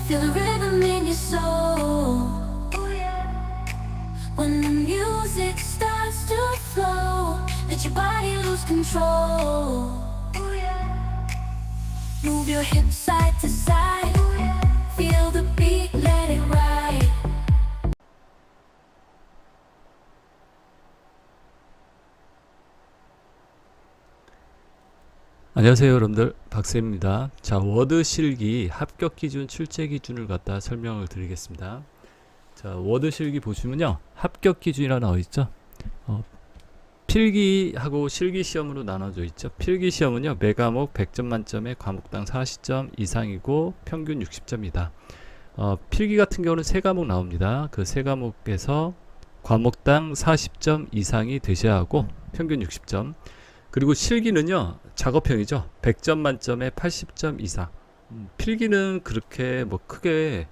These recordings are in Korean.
Feel the rhythm in your soul. When the music starts to flow, let your body lose control. Move your hips side to side. Feel the beat, let it ride. 안녕하세요 여러분들, 박쌤입니다. 자, 워드 실기 합격 기준, 출제 기준을 갖다 설명을 드리겠습니다. 자, 워드 실기 보시면요, 합격 기준이라 나와 있죠. 필기하고 실기 시험으로 나눠져 있죠. 필기 시험은요, 매 과목 100점 만점에 과목당 40점 이상이고 평균 60점이다. 필기 같은 경우는 3과목 나옵니다. 그 3과목에서 과목당 40점 이상이 되셔야 하고 평균 60점. 그리고 실기는요, 작업형이죠. 100점 만점에 80점 이상. 필기는 그렇게 뭐 크게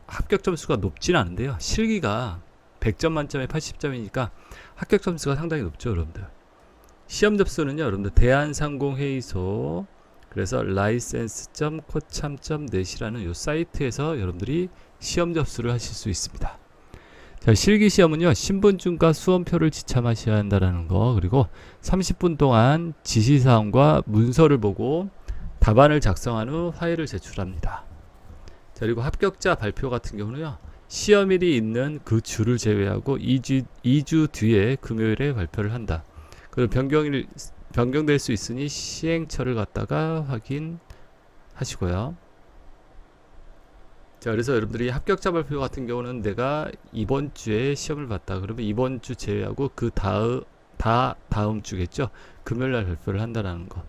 합격 점수가 높진 않은데요. 실기가 100점 만점에 80점이니까 합격 점수가 상당히 높죠, 여러분들. 시험 접수는요, 여러분들 대한상공회의소, 그래서 license.cocham.net이라는 요 사이트에서 여러분들이 시험 접수를 하실 수 있습니다. 자, 실기시험은요, 신분증과 수험표를 지참하셔야 한다는 거, 그리고 30분 동안 지시사항과 문서를 보고 답안을 작성한 후 파일을 제출합니다. 자, 그리고 합격자 발표 같은 경우는요, 시험일이 있는 그 주를 제외하고 2주 뒤에 금요일에 발표를 한다. 그리고 변경될 수 있으니 시행처를 갖다가 확인하시고요. 자, 그래서 여러분들이 합격자 발표 같은 경우는 내가 이번 주에 시험을 봤다. 그러면 이번 주 제외하고 그 다음 주겠죠. 금요일 날 발표를 한다는 거.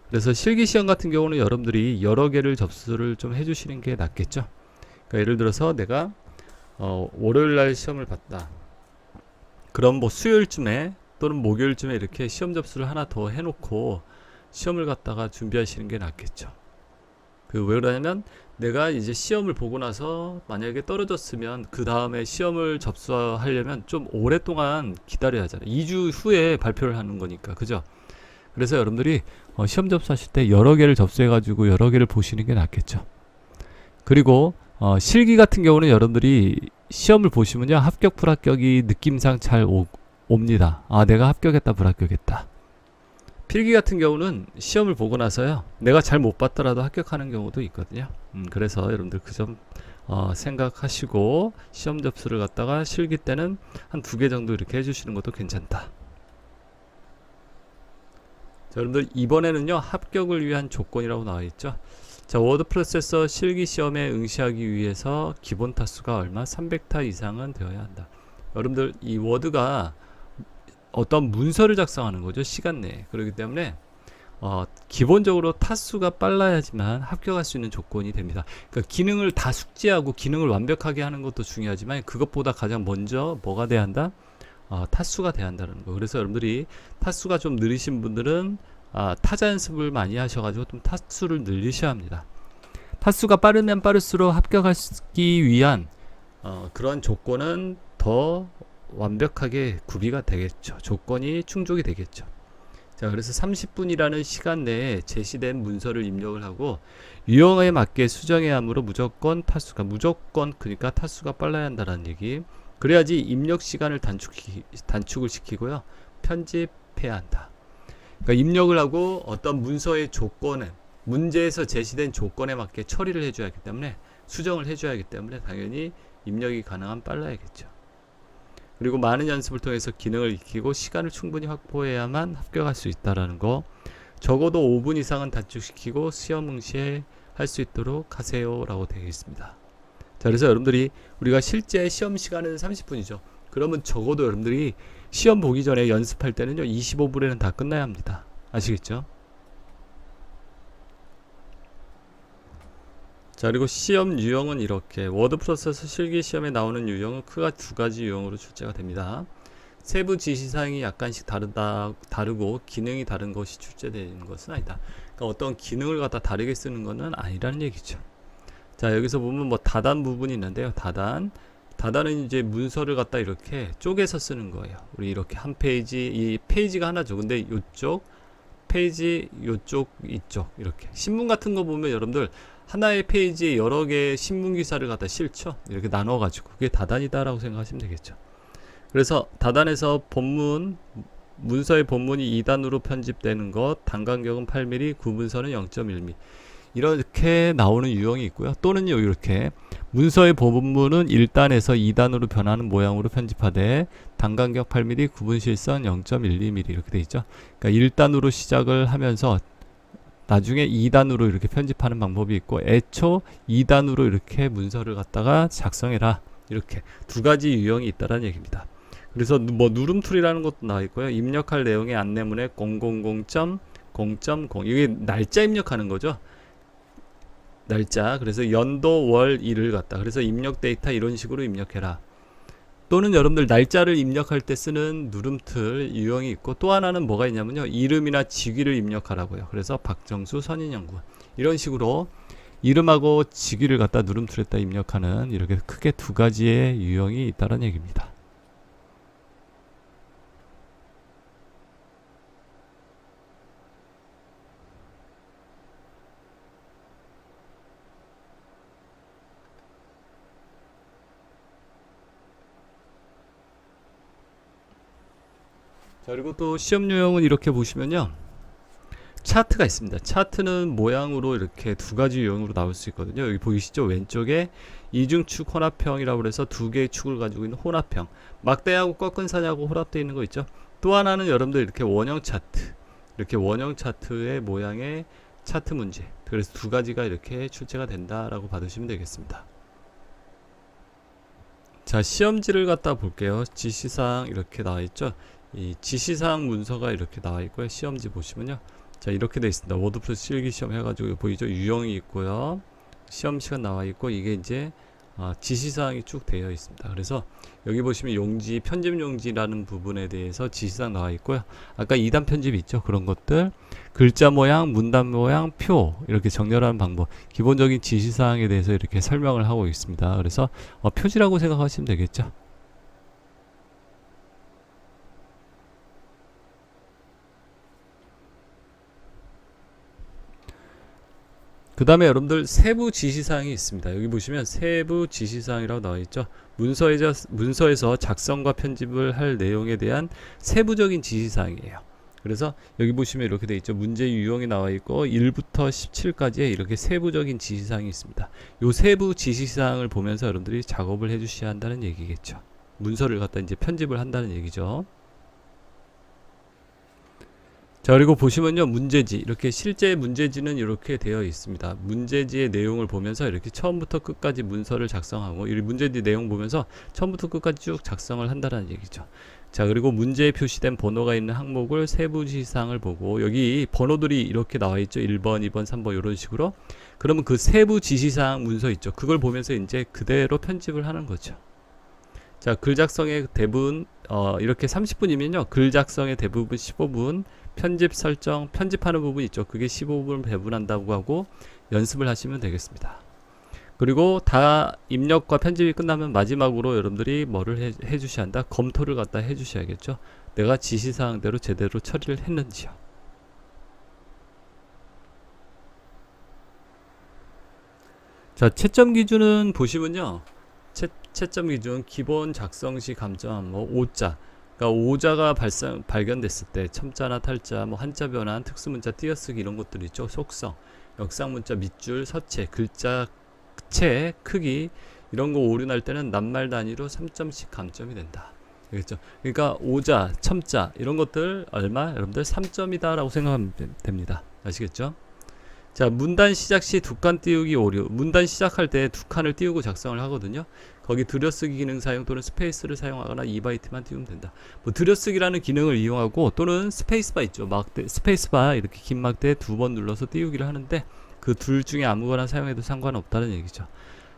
그래서 실기 시험 같은 경우는 여러분들이 여러 개를 접수를 좀 해주시는 게 낫겠죠. 그러니까 예를 들어서 내가 월요일 날 시험을 봤다. 그럼 뭐 수요일쯤에 또는 목요일쯤에 이렇게 시험 접수를 하나 더 해놓고 시험을 갖다가 준비하시는 게 낫겠죠. 왜 그러냐면 내가 이제 시험을 보고 나서 만약에 떨어졌으면 그 다음에 시험을 접수하려면 좀 오랫동안 기다려야 하잖아요. 2주 후에 발표를 하는 거니까, 그죠? 그래서 여러분들이 시험 접수하실 때 여러 개를 접수해 가지고 여러 개를 보시는 게 낫겠죠. 그리고 실기 같은 경우는 여러분들이 시험을 보시면요, 합격 불합격이 느낌상 잘 옵니다. 아, 내가 합격했다 불합격했다. 필기 같은 경우는 시험을 보고 나서요, 내가 잘 못 봤더라도 합격하는 경우도 있거든요. 그래서 여러분들 그 점 생각하시고 시험 접수를 갖다가 실기 때는 한 2개 정도 이렇게 해주시는 것도 괜찮다. 자, 여러분들 이번에는요, 합격을 위한 조건이라고 나와 있죠. 자, 워드 프로세서 실기 시험에 응시하기 위해서 기본 타수가 얼마? 300타 이상은 되어야 한다. 여러분들 이 워드가 어떤 문서를 작성하는 거죠, 시간 내에. 그렇기 때문에 기본적으로 타수가 빨라야지만 합격할 수 있는 조건이 됩니다. 그러니까 기능을 다 숙지하고 기능을 완벽하게 하는 것도 중요하지만 그것보다 가장 먼저 뭐가 돼야 한다? 타수가 돼야 한다는 거. 그래서 여러분들이 타수가 좀 느리신 분들은 타자 연습을 많이 하셔가지고 좀 타수를 늘리셔야 합니다. 타수가 빠르면 빠를수록 합격하기 위한 그런 조건은 더 완벽하게 구비가 되겠죠. 조건이 충족이 되겠죠. 자, 그래서 30분이라는 시간 내에 제시된 문서를 입력을 하고 유형에 맞게 수정해야 하므로 무조건 그러니까 타수가 빨라야 한다는 얘기. 그래야지 입력 시간을 단축을 시키고요, 편집해야 한다. 그러니까 입력을 하고 어떤 문서의 조건에, 문제에서 제시된 조건에 맞게 처리를 해줘야 하기 때문에, 수정을 해줘야 하기 때문에 당연히 입력이 가능한 빨라야겠죠. 그리고 많은 연습을 통해서 기능을 익히고 시간을 충분히 확보해야만 합격할 수 있다는 거. 적어도 5분 이상은 단축시키고 시험 응시에 할 수 있도록 하세요 라고 되어 있습니다. 자, 그래서 여러분들이 우리가 실제 시험 시간은 30분이죠. 그러면 적어도 여러분들이 시험 보기 전에 연습할 때는요, 25분에는 다 끝나야 합니다. 아시겠죠? 자, 그리고 시험 유형은 이렇게, 워드 프로세서 실기 시험에 나오는 유형은 크게 2가지 유형으로 출제가 됩니다. 세부 지시사항이 약간씩 다르고 기능이 다른 것이 출제되는 것은 아니다. 그러니까 어떤 기능을 갖다 다르게 쓰는 것은 아니라는 얘기죠. 자, 여기서 보면 뭐 다단 부분이 있는데요. 다단은 이제 문서를 갖다 이렇게 쪼개서 쓰는 거예요. 우리 이렇게 한 페이지, 이 페이지가 하나죠. 근데 이쪽 페이지 요쪽 이쪽 이렇게 신문 같은 거 보면 여러분들 하나의 페이지에 여러 개의 신문 기사를 갖다 실죠. 이렇게 나눠 가지고 그게 다단이다라고 생각하시면 되겠죠. 그래서 다단에서 본문 문서의 본문이 2단으로 편집되는 것, 단간격은 8mm, 구문서는 0.1mm 이렇게 나오는 유형이 있고요. 또는요 이렇게 문서의 본문은 1단에서 2단으로 변하는 모양으로 편집하되 단간격 8mm, 구분실선 0.12mm 이렇게 돼 있죠. 그러니까 1단으로 시작을 하면서 나중에 2단으로 이렇게 편집하는 방법이 있고 애초 2단으로 이렇게 문서를 갖다가 작성해라 이렇게 두 가지 유형이 있다라는 얘기입니다. 그래서 뭐 누름툴이라는 것도 나와 있고요. 입력할 내용의 안내문에 000.0.0 이게 날짜 입력하는 거죠. 날짜. 그래서 연도 월 일을 갖다 그래서 입력 데이터 이런 식으로 입력해라. 또는 여러분들 날짜를 입력할 때 쓰는 누름툴 유형이 있고 또 하나는 뭐가 있냐면요. 이름이나 직위를 입력하라고요. 그래서 박정수 선인연구원 이런 식으로 이름하고 직위를 갖다 누름툴에다 입력하는 이렇게 크게 두 가지의 유형이 있다는 얘기입니다. 자, 그리고 또 시험 유형은 이렇게 보시면요. 차트가 있습니다. 차트는 모양으로 이렇게 두 가지 유형으로 나올 수 있거든요. 여기 보이시죠? 왼쪽에 이중축 혼합형이라고 해서 두 개의 축을 가지고 있는 혼합형. 막대하고 꺾은 선하고 혼합되어 있는 거 있죠? 또 하나는 여러분들 이렇게 원형 차트. 이렇게 원형 차트의 모양의 차트 문제. 그래서 두 가지가 이렇게 출제가 된다라고 받으시면 되겠습니다. 자, 시험지를 갖다 볼게요. 지시사항 이렇게 나와 있죠? 이 지시사항 문서가 이렇게 나와 있고요. 시험지 보시면요. 자, 이렇게 돼 있습니다. 워드프레스 실기시험 해가지고 보이죠? 유형이 있고요. 시험 시간 나와 있고 이게 이제 지시사항이 쭉 되어 있습니다. 그래서 여기 보시면 용지, 편집 용지라는 부분에 대해서 지시사항 나와 있고요. 아까 2단 편집 있죠? 그런 것들, 글자 모양, 문단 모양, 표 이렇게 정렬하는 방법, 기본적인 지시사항에 대해서 이렇게 설명을 하고 있습니다. 그래서 표지라고 생각하시면 되겠죠? 그 다음에 여러분들 세부 지시사항이 있습니다. 여기 보시면 세부 지시사항이라고 나와 있죠. 문서에서 작성과 편집을 할 내용에 대한 세부적인 지시사항이에요. 그래서 여기 보시면 이렇게 돼 있죠. 문제 유형이 나와 있고 1부터 17까지의 이렇게 세부적인 지시사항이 있습니다. 요 세부 지시사항을 보면서 여러분들이 작업을 해 주셔야 한다는 얘기겠죠. 문서를 갖다 이제 편집을 한다는 얘기죠. 자, 그리고 보시면요. 문제지. 이렇게 실제 문제지는 이렇게 되어 있습니다. 문제지의 내용을 보면서 이렇게 처음부터 끝까지 문서를 작성하고 이 문제지 내용 보면서 처음부터 끝까지 쭉 작성을 한다는 얘기죠. 자, 그리고 문제에 표시된 번호가 있는 항목을 세부 지시사항을 보고 여기 번호들이 이렇게 나와 있죠. 1번, 2번, 3번 이런 식으로. 그러면 그 세부 지시사항 문서 있죠. 그걸 보면서 이제 그대로 편집을 하는 거죠. 자, 글 작성의 대부분 이렇게 30분이면요. 글 작성의 대부분 15분, 편집 설정, 편집하는 부분 있죠. 그게 15분을 배분한다고 하고 연습을 하시면 되겠습니다. 그리고 다 입력과 편집이 끝나면 마지막으로 여러분들이 뭐를 해 주셔야 한다? 검토를 갖다 해 주셔야겠죠. 내가 지시사항대로 제대로 처리를 했는지요. 자, 채점 기준은 보시면요. 채점 기준 기본 작성 시 감점 뭐 5자. 그러니까 5자가 발견됐을 때 첨자나 탈자, 뭐 한자 변환, 특수문자 띄어쓰기 이런 것들 있죠. 속성, 역상문자 밑줄, 서체, 글자체 크기 이런 거 오류날 때는 낱말 단위로 3점씩 감점이 된다. 알겠죠? 그러니까 5자, 첨자 이런 것들 얼마? 여러분들 3점이다 라고 생각하면 됩니다. 아시겠죠? 자, 문단 시작 시 두 칸 띄우기 오류. 문단 시작할 때 두 칸을 띄우고 작성을 하거든요. 거기 들여쓰기 기능 사용 또는 스페이스를 사용하거나 2바이트만 띄우면 된다. 뭐 들여쓰기라는 기능을 이용하고 또는 스페이스바 있죠. 막대 스페이스바 이렇게 긴 막대 두 번 눌러서 띄우기를 하는데 그 둘 중에 아무거나 사용해도 상관없다는 얘기죠.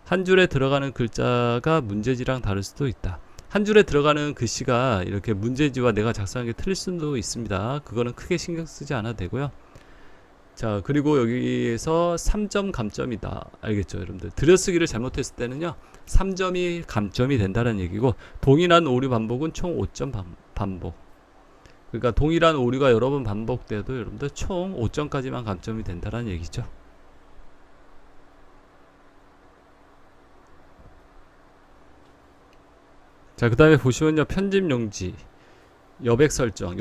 한 줄에 들어가는 글자가 문제지랑 다를 수도 있다. 한 줄에 들어가는 글씨가 이렇게 문제지와 내가 작성한 게 틀릴 수도 있습니다. 그거는 크게 신경 쓰지 않아도 되고요. 자, 그리고 여기에서 3점 감점이다. 알겠죠, 여러분들? 들여쓰기를 잘못했을 때는요, 3점이 감점이 된다는 얘기고, 동일한 오류 반복은 총 5점 반복. 그러니까 동일한 오류가 여러 번 반복돼도 여러분들 총 5점까지만 감점이 된다는 얘기죠. 자, 그 다음에 보시면요, 편집 용지, 여백 설정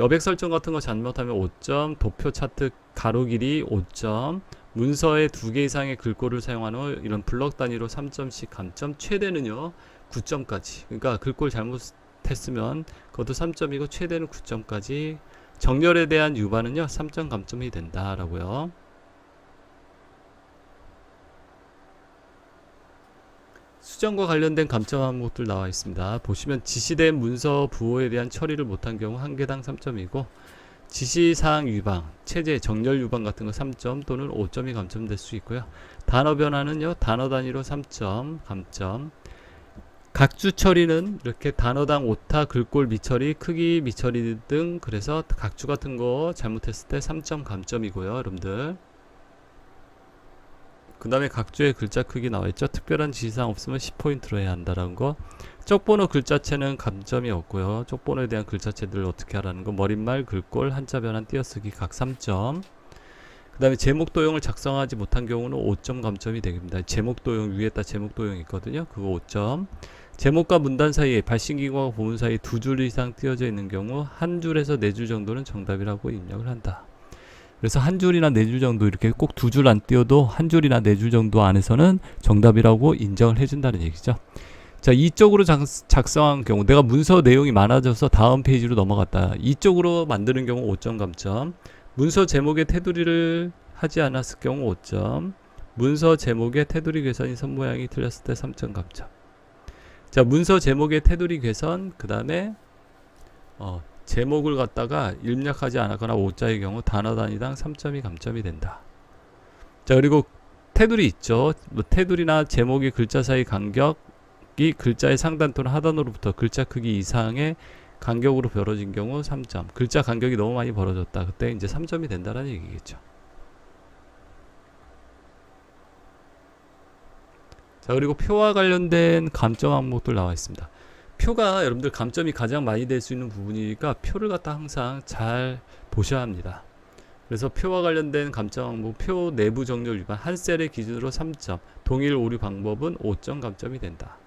같은 거 잘못하면 5점, 도표 차트 가로 길이 5점, 문서에 2개 이상의 글꼴을 사용한 후 이런 블럭 단위로 3점씩 감점, 최대는요 9점까지. 그러니까 글꼴 잘못했으면 그것도 3점이고 최대는 9점까지. 정렬에 대한 유반은요 3점 감점이 된다라고요. 수정과 관련된 감점 항목들 나와 있습니다. 보시면 지시된 문서 부호에 대한 처리를 못한 경우 한 개당 3점이고, 지시사항 위반, 체제, 정렬 위반 같은 거 3점 또는 5점이 감점될 수 있고요. 단어 변화는요 단어 단위로 3점 감점. 각주 처리는 이렇게 단어당 오타, 글꼴 미처리, 크기 미처리 등, 그래서 각주 같은 거 잘못했을 때 3점 감점이고요, 여러분들. 그 다음에 각주의 글자 크기 나와있죠. 특별한 지시사항 없으면 10포인트로 해야 한다는 거. 쪽번호 글자체는 감점이 없고요. 쪽번호에 대한 글자체들을 어떻게 하라는 거. 머릿말, 글꼴, 한자 변환, 띄어쓰기 각 3점. 그 다음에 제목 도형을 작성하지 못한 경우는 5점 감점이 됩니다. 제목 도형 위에다 제목 도형이 있거든요. 그거 5점. 제목과 문단 사이에 발신기구와 보문 사이에 2줄 이상 띄어져 있는 경우 한 줄에서 4줄 정도는 정답이라고 입력을 한다. 그래서 한 줄이나 4줄 정도, 이렇게 꼭 2줄 안 띄어도 한 줄이나 4줄 정도 안에서는 정답이라고 인정을 해준다는 얘기죠. 자, 이쪽으로 작성한 경우, 내가 문서 내용이 많아져서 다음 페이지로 넘어갔다. 이쪽으로 만드는 경우 5점 감점. 문서 제목의 테두리를 하지 않았을 경우 5점. 문서 제목의 테두리 괴선이 선 모양이 틀렸을 때 3점 감점. 자, 문서 제목의 테두리 괴선, 그 다음에 제목을 갖다가 입력하지 않았거나 오자의 경우 단어 단위당 3점이 감점이 된다. 자, 그리고 테두리 있죠. 뭐 테두리나 제목의 글자 사이 간격이 글자의 상단 또는 하단으로부터 글자 크기 이상의 간격으로 벌어진 경우 3점. 글자 간격이 너무 많이 벌어졌다. 그때 이제 3점이 된다는 얘기겠죠. 자, 그리고 표와 관련된 감점 항목들 나와 있습니다. 표가 여러분들 감점이 가장 많이 될 수 있는 부분이니까 표를 갖다 항상 잘 보셔야 합니다. 그래서 표와 관련된 감점 항목, 표 내부 정렬 위반 한 셀의 기준으로 3점, 동일 오류 방법은 5점 감점이 된다.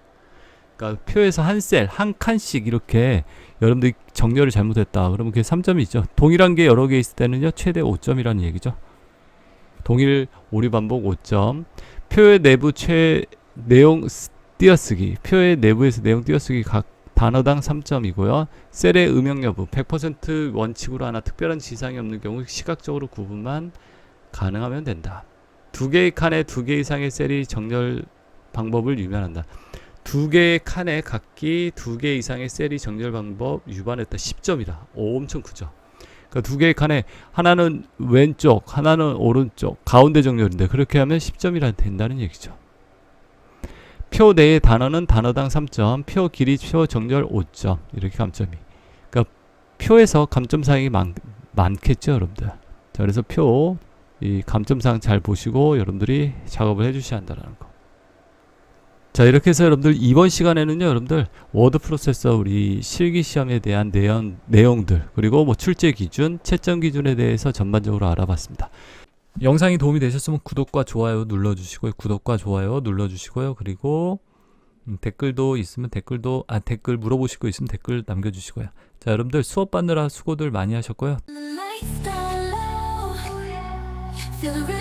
그러니까 표에서 한 셀, 한 칸씩 이렇게 여러분들이 정렬을 잘못했다. 그러면 그게 3점이 있죠. 동일한 게 여러 개 있을 때는요 최대 5점이라는 얘기죠. 동일 오류 반복 5점. 표의 내부 내용 띄어쓰기, 표의 내부에서 내용 띄어쓰기 각 단어당 3점이고요. 셀의 음영 여부 100% 원칙으로 하나 특별한 지시사항이 없는 경우 시각적으로 구분만 가능하면 된다. 2개의 칸에 2개 이상의 셀이 정렬 방법을 유면한다. 2개의 칸에 각기 2개 이상의 셀이 정렬 방법 위반했다. 10점이다. 엄청 크죠. 그러니까 2개의 칸에 하나는 왼쪽, 하나는 오른쪽, 가운데 정렬인데 그렇게 하면 10점이라 된다는 얘기죠. 표 내의 단어는 단어당 3점, 표 길이, 표 정렬 5점, 이렇게 감점이. 그러니까 표에서 감점사항이 많겠죠, 여러분들. 자, 그래서 이 감점사항 잘 보시고 여러분들이 작업을 해주셔야 한다는 거. 자, 이렇게 해서 여러분들 이번 시간에는요, 여러분들 워드 프로세서 우리 실기 시험에 대한 내용들, 그리고 뭐 출제 기준, 채점 기준에 대해서 전반적으로 알아봤습니다. 영상이 도움이 되셨으면 구독과 좋아요 눌러주시고요. 그리고 댓글도 있으면 댓글 물어보실 거 있으면 댓글 남겨주시고요. 자, 여러분들 수업 받느라 수고들 많이 하셨고요. Feel the